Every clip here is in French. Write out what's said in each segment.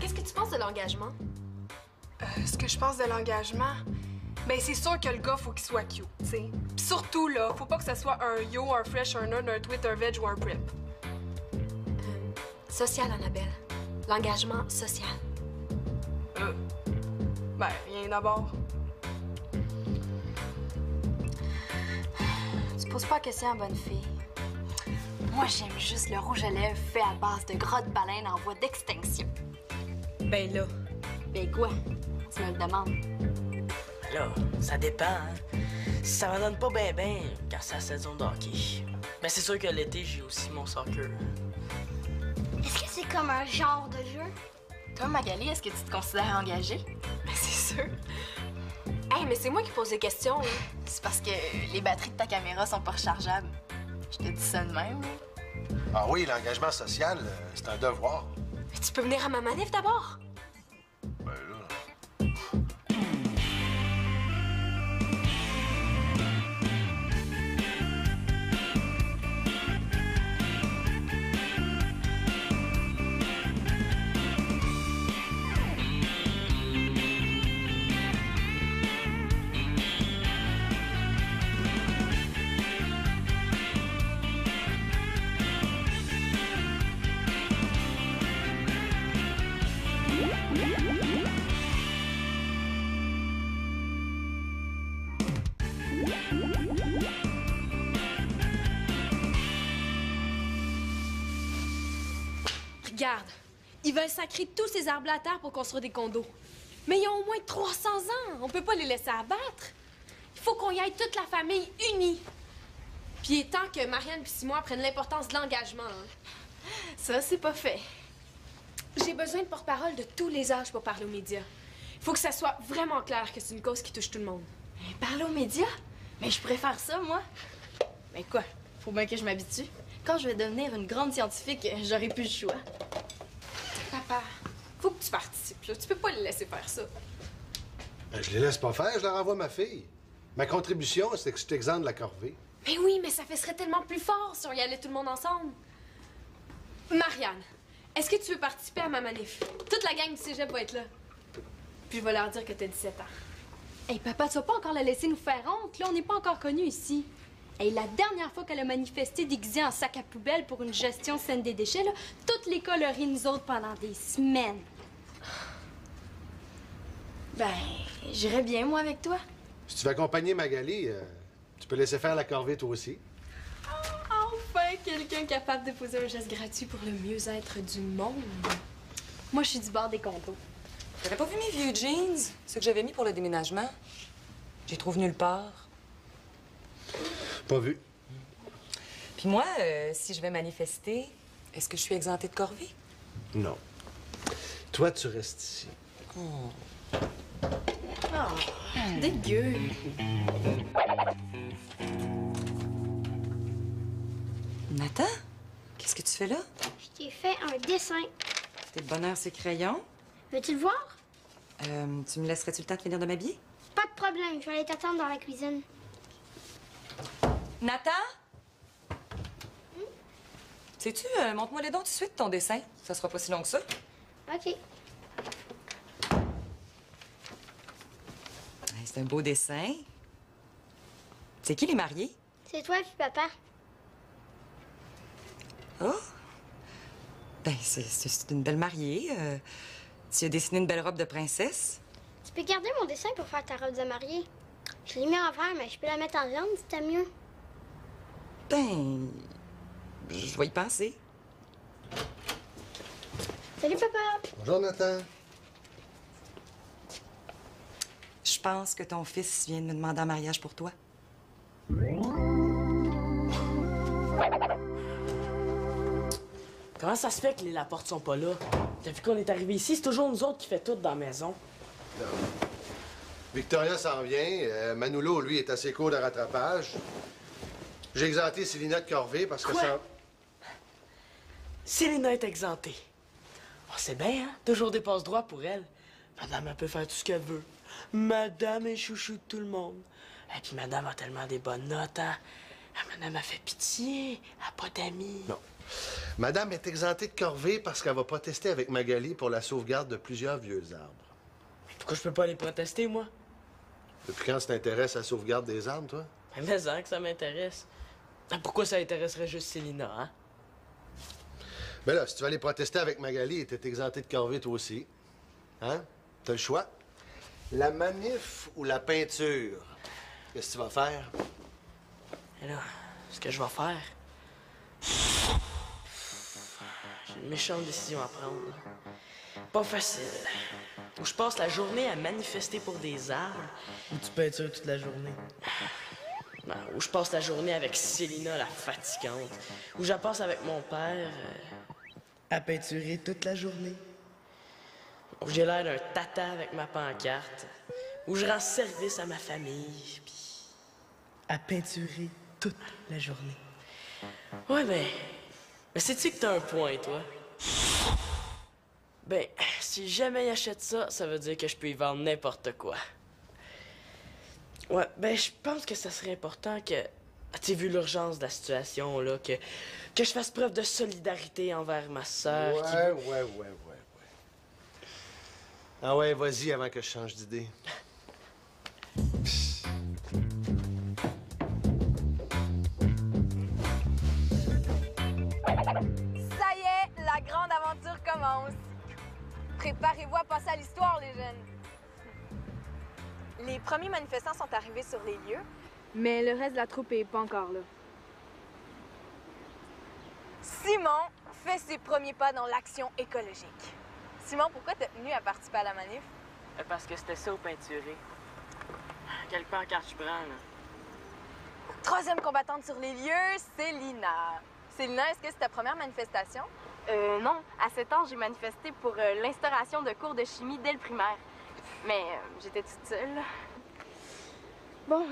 Qu'est-ce que tu penses de l'engagement? Ce que je pense de l'engagement, ben c'est sûr que le gars, faut qu'il soit cute, tu sais. Pis surtout, là, faut pas que ce soit un yo, un fresh, un nerd, un tweet, un veg ou un prep. Social, Annabelle. L'engagement social. Ben, rien d'abord. Tu poses pas la question à bonne fille. Moi, j'aime juste le rouge à lèvres fait à base de gras de baleine en voie d'extinction. Ben là. Ben quoi? Tu me le demandes. Là, ça dépend, hein. Ça me donne pas ben quand c'est la saison de hockey. Mais c'est sûr que l'été, j'ai aussi mon soccer. Est-ce que c'est comme un genre de jeu? Toi, Magali, est-ce que tu te considères engagée? Ben c'est sûr. Hey, mais c'est moi qui pose des questions, là. C'est parce que les batteries de ta caméra sont pas rechargeables. Je te dis ça de même, là. Ah oui, l'engagement social, c'est un devoir. Mais tu peux venir à ma manif d'abord? Ben là... Regarde, ils veulent sacrer tous ces arbres à terre pour construire des condos. Mais ils ont au moins 300 ans. On peut pas les laisser abattre. Il faut qu'on y aille toute la famille unie. Puis il est temps que Marianne et Simon prennent l'importance de l'engagement. Hein. Ça, c'est pas fait. J'ai besoin de porte-parole de tous les âges pour parler aux médias. Il faut que ça soit vraiment clair que c'est une cause qui touche tout le monde. Parler aux médias? Mais je préfère ça, moi. Mais quoi? Faut bien que je m'habitue. Quand je vais devenir une grande scientifique, j'aurai plus le choix. Papa, faut que tu participes, là. Tu peux pas les laisser faire ça. Ben, je les laisse pas faire, je leur envoie ma fille. Ma contribution, c'est que je t'exemple de la corvée. Mais oui, mais ça serait tellement plus fort si on y allait tout le monde ensemble. Marianne, est-ce que tu veux participer à ma manif? Toute la gang du cégep va être là. Puis je vais leur dire que t'as 17 ans. Hey, papa, tu vas pas encore la laisser nous faire honte? Là, on n'est pas encore connus ici. Hey, la dernière fois qu'elle a manifesté déguisée en sac à poubelle pour une gestion saine des déchets, là, toute l'école a ri nous autres pendant des semaines. Ben, j'irais bien, moi, avec toi. Si tu veux accompagner Magali, tu peux laisser faire la corvée toi aussi. Enfin, quelqu'un capable de poser un geste gratuit pour le mieux-être du monde. Moi, je suis du bord des condos. T'avais pas vu mes vieux jeans? Ceux que j'avais mis pour le déménagement? J'y trouve nulle part. Pas vu. Puis moi, si je vais manifester, est-ce que je suis exemptée de corvée? Non. Toi, tu restes ici. Dégueu. Nathan, qu'est-ce que tu fais là? Je t'ai fait un dessin. T'es de bonheur, ces crayons. Veux-tu le voir? Tu me laisserais-tu le temps de finir de m'habiller? Pas de problème, je vais aller t'attendre dans la cuisine. Nathan? Sais-tu, montre-moi les dons tout de suite, ton dessin. Ça sera pas si long que ça. OK. Hey, c'est un beau dessin. C'est qui les mariés? C'est toi puis papa. Oh! Ben, c'est une belle mariée. Tu as dessiné une belle robe de princesse. Tu peux garder mon dessin pour faire ta robe de mariée. Je l'ai mis en vert, mais je peux la mettre en jaune si t'aimes mieux. Ben, je vais y penser. Salut, papa. Bonjour, Nathan. Je pense que ton fils vient de me demander en mariage pour toi. Comment ça se fait que les Laporte sont pas là? Depuis qu'on est arrivé ici, c'est toujours nous autres qui fait tout dans la maison. Victoria s'en vient. Manolo, lui, est assez court de rattrapage. J'ai exempté Célina de corvée parce que Quoi? ça... Célina est exemptée. Oh, c'est bien, hein? Toujours des passe-droits pour elle. Madame, elle peut faire tout ce qu'elle veut. Madame est chouchou de tout le monde. Et puis madame a tellement des bonnes notes, hein? Ah, madame a fait pitié. Elle a pas d'amis. Non. Madame est exemptée de corvée parce qu'elle va protester avec Magali pour la sauvegarde de plusieurs vieux arbres. Pourquoi je peux pas aller protester, moi? Depuis quand tu t'intéresses à la sauvegarde des arbres, toi? Mais que ça m'intéresse. Ah, pourquoi ça intéresserait juste Célina, hein? Ben là, si tu vas aller protester avec Magali, t'es exempté de corvée toi aussi. Hein? T'as le choix. La manif ou la peinture? Qu'est-ce que tu vas faire? Et là, ce que je vais faire... J'ai une méchante décision à prendre. Pas facile. Ou je passe la journée à manifester pour des arbres. Ou tu peintures toute la journée. Non, ou je passe la journée avec Célina, la fatigante. Ou je la passe avec mon père... à peinturer toute la journée. Ou j'ai l'air d'un tata avec ma pancarte. Ou je rends service à ma famille. Puis... à peinturer toute la journée. Ouais, mais sais-tu que t'as un point, toi? Ben, si jamais il achète ça, ça veut dire que je peux y vendre n'importe quoi. Ouais, ben, je pense que ça serait important que... Tu vu l'urgence de la situation, là, que je fasse preuve de solidarité envers ma sœur. Ouais. Ah ouais, vas-y avant que je change d'idée. Ça y est, la grande aventure commence. Préparez-vous à passer à l'histoire, les jeunes. Les premiers manifestants sont arrivés sur les lieux. Mais le reste de la troupe est pas encore là. Simon fait ses premiers pas dans l'action écologique. Simon, pourquoi t'es tenu à participer à la manif? Parce que c'était ça au peinturé. Quelle pancarte je prends, là? Troisième combattante sur les lieux, Célina. Célina, est-ce que c'est ta première manifestation? Non. À 7 ans, j'ai manifesté pour l'instauration de cours de chimie dès le primaire. Mais j'étais toute seule. Bon,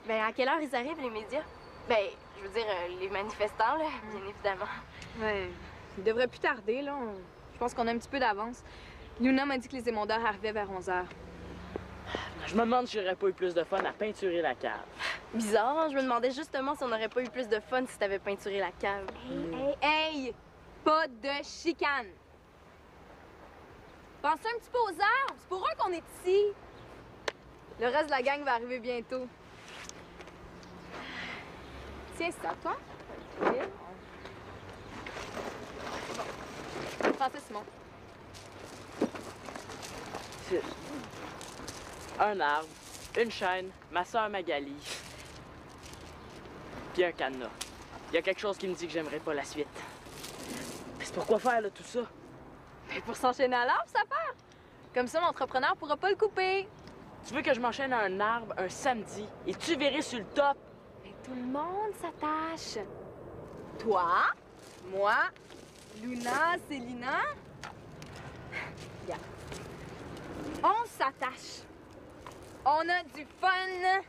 ben à quelle heure ils arrivent, les médias? Ben, je veux dire, les manifestants, là, bien évidemment. Ouais, il devrait plus tarder, là. Je pense qu'on a un petit peu d'avance. Luna m'a dit que les émondeurs arrivaient vers 11h. Je me demande si j'aurais pas eu plus de fun à peinturer la cave. Bizarre, hein? Je me demandais justement si on n'aurait pas eu plus de fun si t'avais peinturé la cave. Hey! Pas de chicane! Pensez un petit peu aux arbres, c'est pour eux qu'on est ici. Le reste de la gang va arriver bientôt. Tiens, c'est à toi. OK. Bon. Français, Simon. 6. Un arbre, une chaîne, ma sœur Magali, puis un cadenas. Il y a quelque chose qui me dit que j'aimerais pas la suite. Mais c'est pourquoi faire, là, tout ça? Mais pour s'enchaîner à l'arbre, ça part. Comme ça, l'entrepreneur pourra pas le couper. Tu veux que je m'enchaîne à un arbre un samedi et tu verrais sur le top? Mais tout le monde s'attache. Toi, moi, Luna, Célina. Regarde. On s'attache. On a du fun.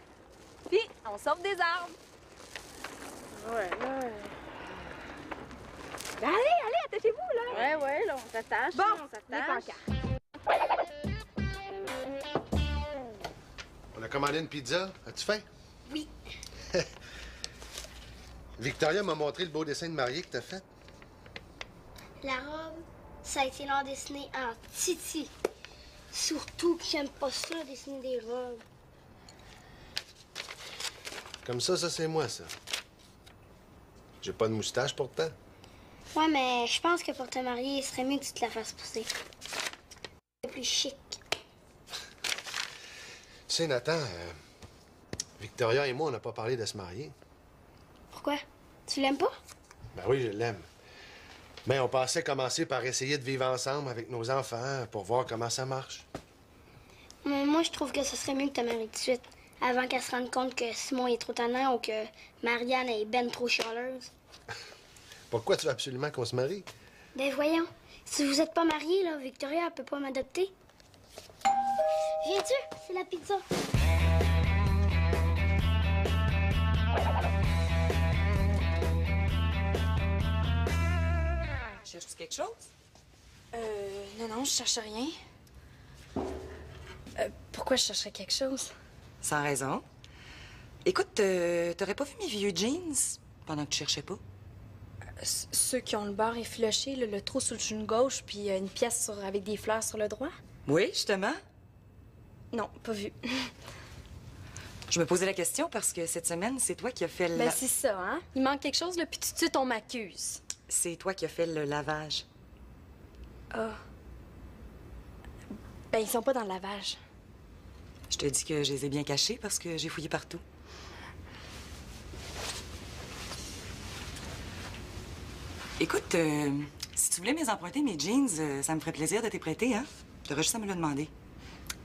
Puis, on sauve des arbres. Ouais. Allez, attachez-vous, là. Ouais, là, on s'attache. Bon, on s'attache. les pancartes. On a commandé une pizza. As-tu faim? Oui. Victoria m'a montré le beau dessin de mariée que t'as fait. La robe, ça a été long dessiné en titi. Surtout que j'aime pas ça, dessiner des robes. Comme ça, c'est moi, ça. J'ai pas de moustache pourtant. Ouais, mais je pense que pour te marier, il serait mieux que tu te la fasses pousser. C'est plus chic. Tu sais, Nathan, Victoria et moi, on n'a pas parlé de se marier. Pourquoi? Tu l'aimes pas? Ben oui, je l'aime. Mais on pensait commencer par essayer de vivre ensemble avec nos enfants pour voir comment ça marche. Mais moi, je trouve que ce serait mieux que tu te maries tout de suite. Avant qu'elle se rende compte que Simon est trop tannant ou que Marianne est ben trop chialeuse. Pourquoi tu veux absolument qu'on se marie? Ben voyons, si vous êtes pas mariés, là, Victoria, elle peut pas m'adopter. Viens-tu? C'est la pizza. Cherches-tu quelque chose? Non, je cherche rien. Pourquoi je chercherais quelque chose? Sans raison. Écoute, t'aurais pas vu mes vieux jeans pendant que tu cherchais pas? Ceux qui ont le bord effiloché, le trou sur le genou gauche, puis une pièce avec des fleurs sur le droit? Oui, justement. Non, pas vu. Je me posais la question parce que cette semaine, c'est toi qui as fait le... Ben, c'est ça, hein? Il manque quelque chose, là, puis tout de suite, on m'accuse. C'est toi qui as fait le lavage. Ah. Ben, ils sont pas dans le lavage. Je te dis que je les ai bien cachés parce que j'ai fouillé partout. Écoute, si tu voulais emprunter mes jeans, ça me ferait plaisir de t'y prêter, hein? T'aurais juste à me le demander.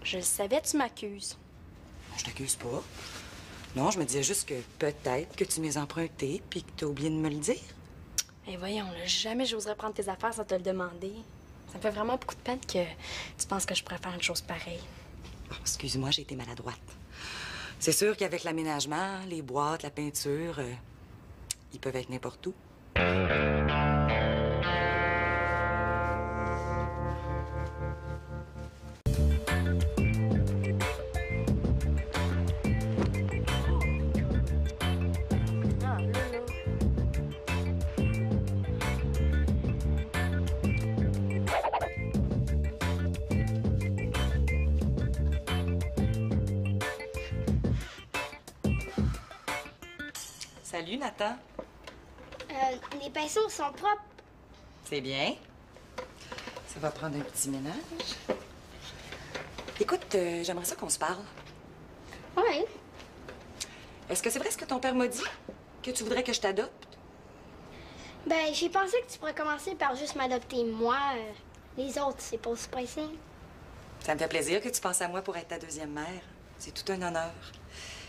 Je le savais, tu m'accuses. Je t'accuse pas. Non, je me disais juste que peut-être que tu m'es emprunté puis que t'as oublié de me le dire. Eh voyons, là, jamais j'oserais prendre tes affaires sans te le demander. Ça me fait vraiment beaucoup de peine que tu penses que je pourrais faire une chose pareille. Oh, excuse-moi, j'ai été maladroite. C'est sûr qu'avec l'aménagement, les boîtes, la peinture, ils peuvent être n'importe où. Salut, Nathan. Les pinceaux sont propres. C'est bien. Ça va prendre un petit ménage. Écoute, j'aimerais ça qu'on se parle. Oui. Est-ce que c'est vrai ce que ton père m'a dit? Que tu voudrais que je t'adopte? Ben, j'ai pensé que tu pourrais commencer par juste m'adopter moi. Les autres, c'est pas aussi pressé. Ça me fait plaisir que tu penses à moi pour être ta deuxième mère. C'est tout un honneur.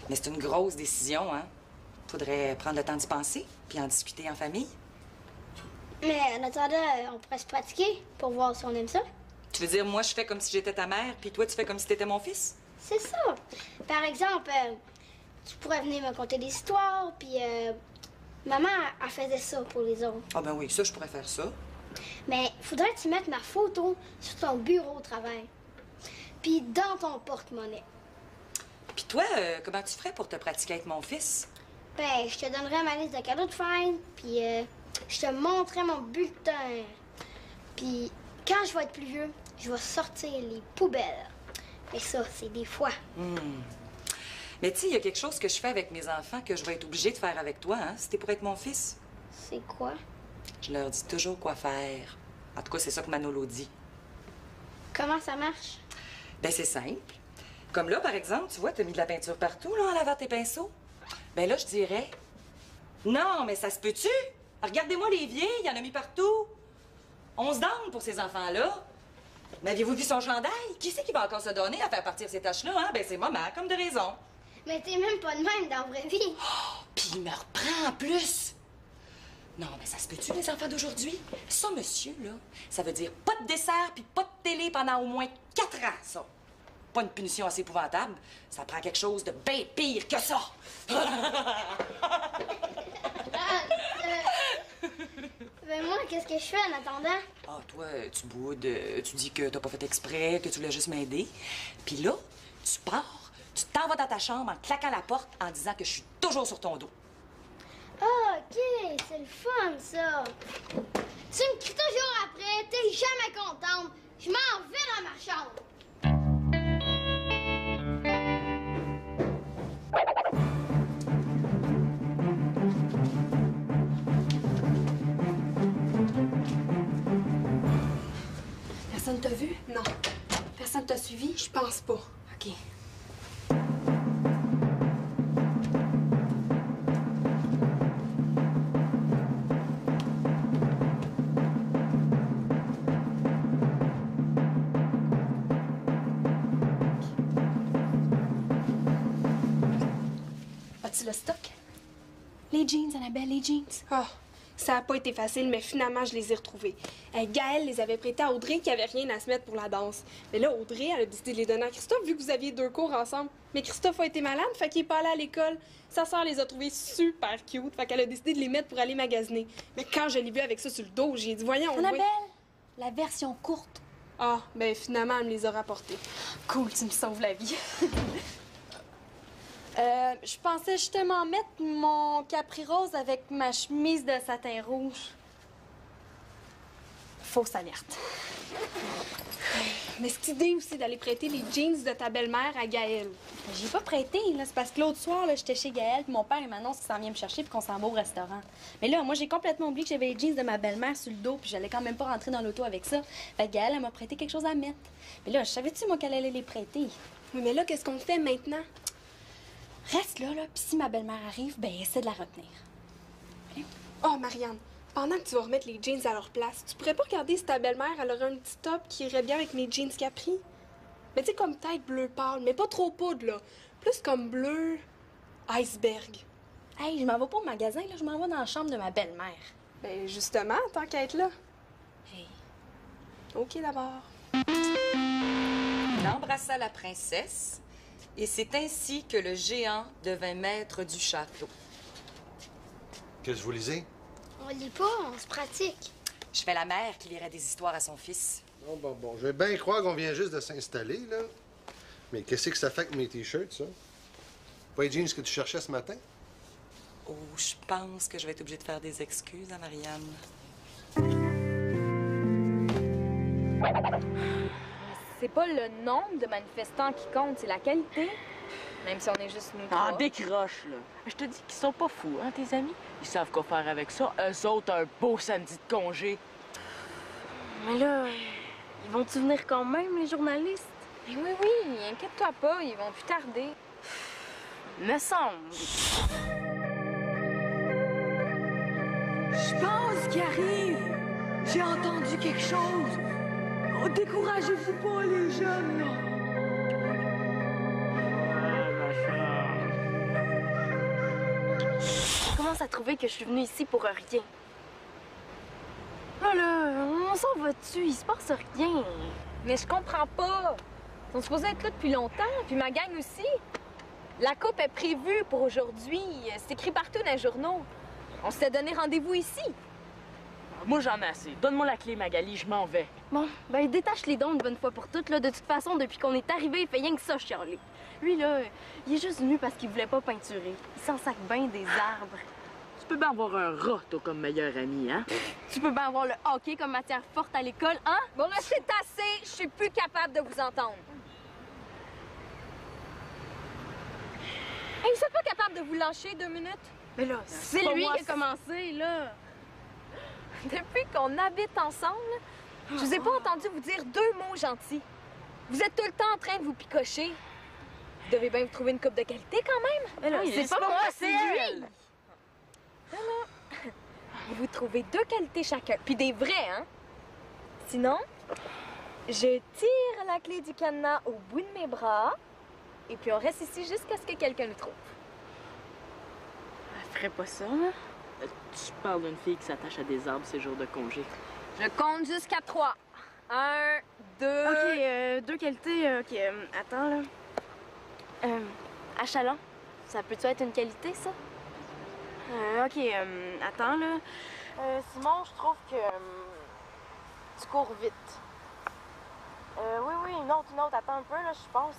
Mais c'est une grosse décision, hein? Faudrait prendre le temps d'y penser, puis en discuter en famille. Mais en attendant, on pourrait se pratiquer pour voir si on aime ça. Tu veux dire, moi, je fais comme si j'étais ta mère, puis toi, tu fais comme si t'étais mon fils? C'est ça. Par exemple, tu pourrais venir me conter des histoires, puis maman, elle faisait ça pour les autres. Ah ben oui, ça, je pourrais faire ça. Mais faudrait que tu mettes ma photo sur ton bureau au travail, puis dans ton porte-monnaie. Puis toi, comment tu ferais pour te pratiquer avec mon fils? Ben, je te donnerais ma liste de cadeaux de fête, puis je te montrerai mon bulletin. Puis quand je vais être plus vieux, je vais sortir les poubelles. Mais ça, c'est des fois. Mais tu sais, il y a quelque chose que je fais avec mes enfants que je vais être obligée de faire avec toi, hein, si t'es pour être mon fils. C'est quoi? Je leur dis toujours quoi faire. En tout cas, c'est ça que Manolo dit. Comment ça marche? Ben, c'est simple. Comme là, par exemple, tu vois, t'as mis de la peinture partout, là, en lavant tes pinceaux. Ben là, je dirais... Non, mais ça se peut-tu? Regardez-moi les vieilles, il y en a mis partout. On se donne pour ces enfants-là. Mais aviez-vous vu son chandail? Qui c'est qui va encore se donner à faire partir ces tâches-là, hein? Ben, c'est maman, comme de raison. Mais t'es même pas de même dans la vraie vie. Oh, puis il me reprend en plus. Non, mais ça se peut-tu, les enfants d'aujourd'hui? Ça, monsieur, là, ça veut dire pas de dessert puis pas de télé pendant au moins 4 ans, ça. Pas une punition assez épouvantable. Ça prend quelque chose de bien pire que ça. Ben moi, qu'est-ce que je fais en attendant? Ah, toi, tu boudes, tu dis que t'as pas fait exprès, que tu voulais juste m'aider. Puis là, tu pars, tu t'en vas dans ta chambre en claquant la porte en disant que je suis toujours sur ton dos. Ah, OK, c'est le fun, ça. Tu me cries toujours après, t'es jamais contente. Je m'en vais dans ma chambre. Personne t'a vu? Non, Personne t'a suivi? je pense pas. OK. As-tu le stock? Les jeans, Annabelle, les jeans. Ah, ça a pas été facile, mais finalement, je les ai retrouvés. Gaëlle les avait prêtés à Audrey qui avait rien à se mettre pour la danse. Mais là, Audrey, elle a décidé de les donner à Christophe vu que vous aviez 2 cours ensemble. Mais Christophe a été malade, fait qu'il est pas allé à l'école. Sa sœur les a trouvés super cute, fait qu'elle a décidé de les mettre pour aller magasiner. Mais quand je l'ai vu avec ça sur le dos, j'ai dit, voyons, Annabelle, la version courte. Ah, ben finalement, elle me les a rapportés. Cool, tu me sauves la vie. Je pensais justement mettre mon capri rose avec ma chemise de satin rouge. Fausse alerte. Mais cette idée aussi d'aller prêter les jeans de ta belle-mère à Gaëlle. J'ai pas prêté, là. C'est parce que l'autre soir, là, j'étais chez Gaëlle, puis mon père, il m'annonce qu'il s'en vient me chercher puis qu'on s'en va au restaurant. Mais là, moi, j'ai complètement oublié que j'avais les jeans de ma belle-mère sur le dos, puis j'allais quand même pas rentrer dans l'auto avec ça. Fait que Gaëlle, elle m'a prêté quelque chose à mettre. Mais là, je savais-tu, moi, qu'elle allait les prêter? Oui, mais là, qu'est-ce qu'on fait maintenant? Reste là, puis si ma belle-mère arrive, ben essaie de la retenir. Oh, Marianne, pendant que tu vas remettre les jeans à leur place, tu pourrais pas regarder si ta belle-mère, elle aurait un petit top qui irait bien avec mes jeans Capri? Mais tu sais, comme tête bleu pâle, mais pas trop poudre, là. Plus comme bleu iceberg. Hey, je m'en vais pas au magasin, là. Je m'en vais dans la chambre de ma belle-mère. Ben, justement, tant qu'à être là. Hey. OK, d'abord. Il embrassa la princesse, et c'est ainsi que le géant devint maître du château. Qu'est-ce que vous lisez? On lit pas, on se pratique. Je fais la mère qui lirait des histoires à son fils. Bon. Je vais bien croire qu'on vient juste de s'installer, là. Mais qu'est-ce que ça fait avec mes t-shirts, ça? Pas les jeans que tu cherchais ce matin? Oh, je pense que je vais être obligée de faire des excuses à Marianne. C'est pas le nombre de manifestants qui compte, c'est la qualité. Même si on est juste nous Ah, trois. décroche, là. Je te dis qu'ils sont pas fous, hein, tes amis? Ils savent quoi faire avec ça. Eux autres, un beau samedi de congé. Mais là, ils vont-tu venir quand même, les journalistes? Mais oui, inquiète-toi pas, ils vont plus tarder. Me semble. Je pense qu'il arrive. J'ai entendu quelque chose. Oh, découragez-vous pas, les jeunes, là. Je commence à trouver que je suis venue ici pour rien. Là, on s'en va dessus, il se passe rien. Mais je comprends pas. Ils sont supposés être là depuis longtemps, puis ma gang aussi. La coupe est prévue pour aujourd'hui. C'est écrit partout dans les journaux. On s'était donné rendez-vous ici. Moi, j'en ai assez. Donne-moi la clé, Magali, je m'en vais. Bon, ben détache les dons une bonne fois pour toutes, là. De toute façon, depuis qu'on est arrivé, il fait rien que ça, chialer. Lui, là, il est juste venu parce qu'il voulait pas peinturer. Il s'en sac bien des arbres. Tu peux bien avoir un rat, toi, comme meilleur ami, hein? Tu peux bien avoir le hockey comme matière forte à l'école, hein? Bon, là, c'est assez. Je suis plus capable de vous entendre. Hey, vous êtes pas capable de vous lâcher 2 minutes? Mais là, c'est pas lui moi, qui a commencé, là. Depuis qu'on habite ensemble, je vous ai pas entendu vous dire 2 mots gentils. Vous êtes tout le temps en train de vous picocher. Vous devez bien vous trouver une coupe de qualité quand même. Mais là, c'est pas moi, c'est lui. Vous vous trouvez 2 qualités chacun, puis des vraies, hein? Sinon, je tire la clé du cadenas au bout de mes bras, et puis on reste ici jusqu'à ce que quelqu'un nous trouve. Elle ferait pas ça, hein? Tu parles d'une fille qui s'attache à des arbres ces jours de congé. Je compte jusqu'à 3. 1, 2... OK, 2 qualités, OK. Attends, là. Achalant, ça peut-tu être une qualité, ça? OK, attends, là. Simon, je trouve que tu cours vite. Oui, une autre, attends un peu, là, je pense.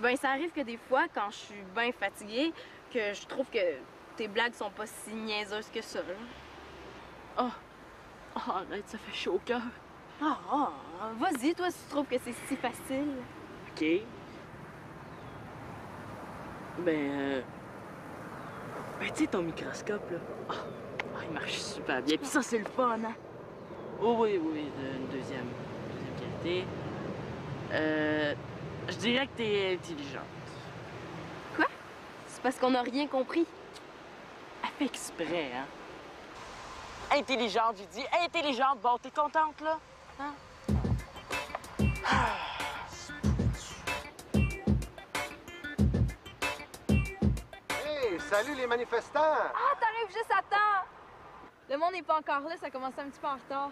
Ben, ça arrive que des fois, quand je suis bien fatiguée, que je trouve que tes blagues sont pas si niaiseuses que ça, là. Oh, arrête, ça fait chaud au cœur. Vas-y, toi, si tu trouves que c'est si facile. OK. Ben, tu sais, ton microscope, là. Il marche super bien. Puis ça, c'est le fun, hein? Oh, oui, une deuxième qualité. Je dirais que t'es intelligente. Quoi? C'est parce qu'on n'a rien compris. Elle fait exprès, hein? Intelligente, j'ai dit. Intelligente. Bon, t'es contente, là? Hein? Hey, salut les manifestants! Ah, t'arrives juste à temps! Le monde n'est pas encore là, ça commence un petit peu en retard.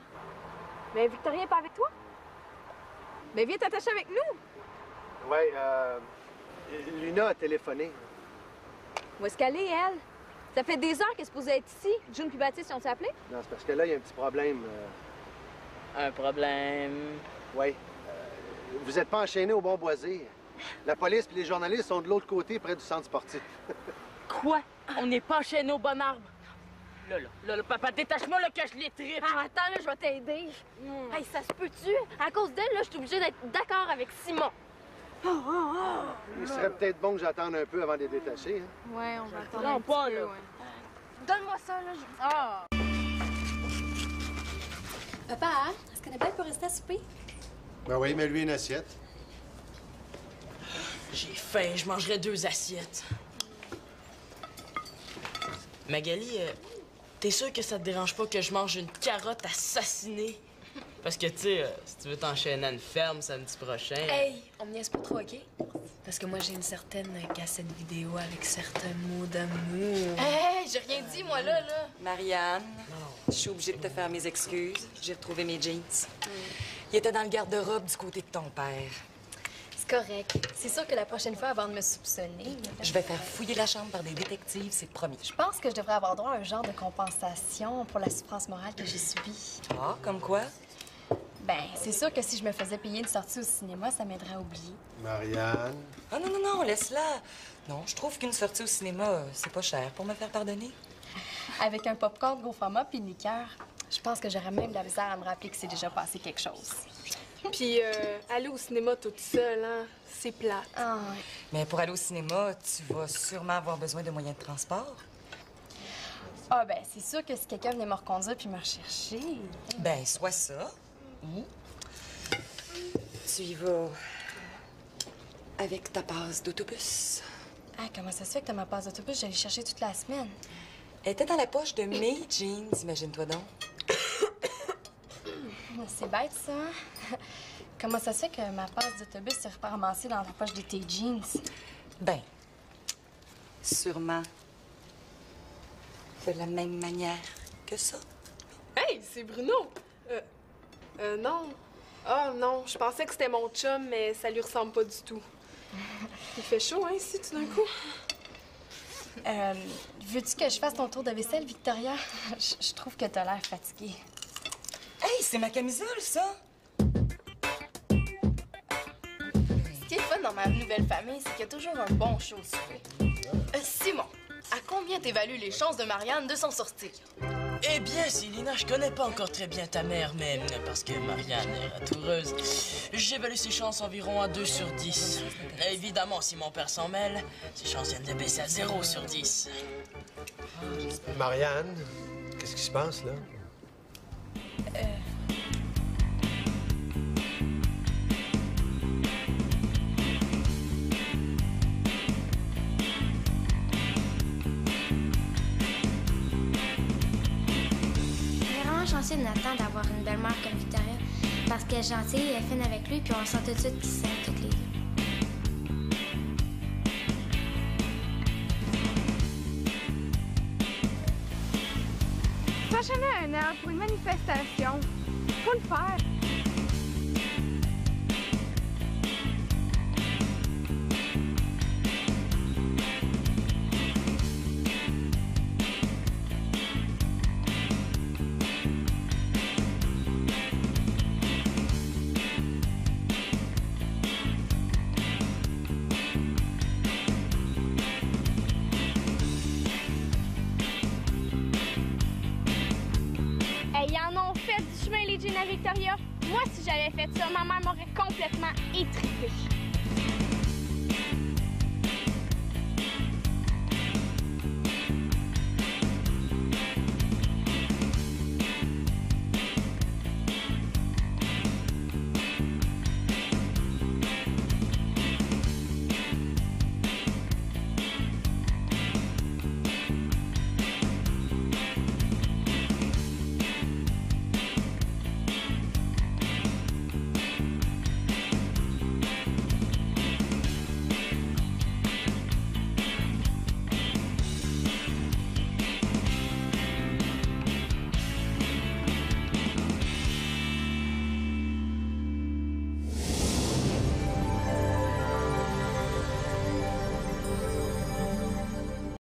Mais Victoria est pas avec toi? Mais viens t'attacher avec nous! Ouais, Luna a téléphoné. Où est-ce qu'elle est, elle? Ça fait des heures qu'elle est supposée être ici. June puis Baptiste, ils ont-tu appelé? Non, c'est parce que là, il y a un petit problème. Un problème. Oui. Vous êtes pas enchaînés au bon boisé. La police et les journalistes sont de l'autre côté, près du centre sportif. Quoi? On n'est pas chez nos bon arbre. Là, papa, détache-moi là que je les tripe. Ah, attends, là, je vais t'aider. Hey, ça se peut-tu? À cause d'elle, là, je suis obligée d'être d'accord avec Simon. Il serait peut-être bon que j'attende un peu avant de les détacher. Hein? Ouais, on va attendre Non, un pas, petit peu, là. ouais. Donne-moi ça, là. Ah! Papa, est-ce qu'Annabelle peut rester à souper? Ben oui, mais lui une assiette. J'ai faim, je mangerai 2 assiettes. Magali, t'es sûre que ça te dérange pas que je mange une carotte assassinée? Parce que, tu sais, si tu veux t'enchaîner à une ferme samedi prochain... Hey, on me niaise pas trop, OK? Parce que moi, j'ai une certaine cassette vidéo avec certains mots d'amour. Hey, j'ai rien dit, moi, là. Marianne, je suis obligée de te faire mes excuses. J'ai retrouvé mes jeans. Ils étaient dans le garde-robe du côté de ton père. C'est correct. C'est sûr que la prochaine fois, avant de me soupçonner... Je vais faire fouiller la chambre par des détectives, c'est promis. Je pense que je devrais avoir droit à un genre de compensation pour la souffrance morale que j'ai subie. Ah, comme quoi? Ben, c'est sûr que si je me faisais payer une sortie au cinéma, ça m'aiderait à oublier. Marianne. Ah non, laisse-la. Non, je trouve qu'une sortie au cinéma, c'est pas cher pour me faire pardonner. Avec un popcorn gros format puis une liqueur, je pense que j'aurais même de la misère à me rappeler que c'est déjà passé quelque chose. Puis aller au cinéma toute seule, hein, c'est plate. Ah, ouais. Mais pour aller au cinéma, tu vas sûrement avoir besoin de moyens de transport. Ah, ben, c'est sûr que si quelqu'un venait me reconduire puis me rechercher... Ben, soit ça. Ou tu y vas avec ta passe d'autobus. Ah, comment ça se fait que t'as ma passe d'autobus? J'allais chercher toute la semaine. Elle était dans la poche de mes jeans, imagine-toi donc. C'est bête, ça. Comment ça se fait que ma passe d'autobus s'est ramassée dans la poche de tes jeans? Ben, sûrement de la même manière que ça. Hey, c'est Bruno! Non. Ah, non, je pensais que c'était mon chum, mais ça lui ressemble pas du tout. Il fait chaud, hein, ici, tout d'un coup? Veux-tu que je fasse ton tour de vaisselle, Victoria? Je trouve que t'as l'air fatiguée. Hey, c'est ma camisole, ça! Ce qui est fun dans ma nouvelle famille, c'est qu'il y a toujours un bon show au souper. Simon, à combien t'évalues les chances de Marianne de s'en sortir? Eh bien, Célina, je connais pas encore très bien ta mère, mais parce que Marianne est ratoureuse, j'évalue ses chances environ à 2 sur 10. Évidemment, si mon père s'en mêle, ses chances viennent de baisser à 0 sur 10. Marianne, qu'est-ce qui se passe, là? Chanceux de Nathan d'avoir une belle-mère comme Victoria parce qu'elle est gentille, elle est fine avec lui, puis on sent tout de suite qu'ils s'aiment toutes les deux. S'enchaîner à 1h pour une manifestation, faut le faire. Ils en ont fait du chemin, les jeans à Victoria. Moi, si j'avais fait ça, ma mère m'aurait complètement étrippée.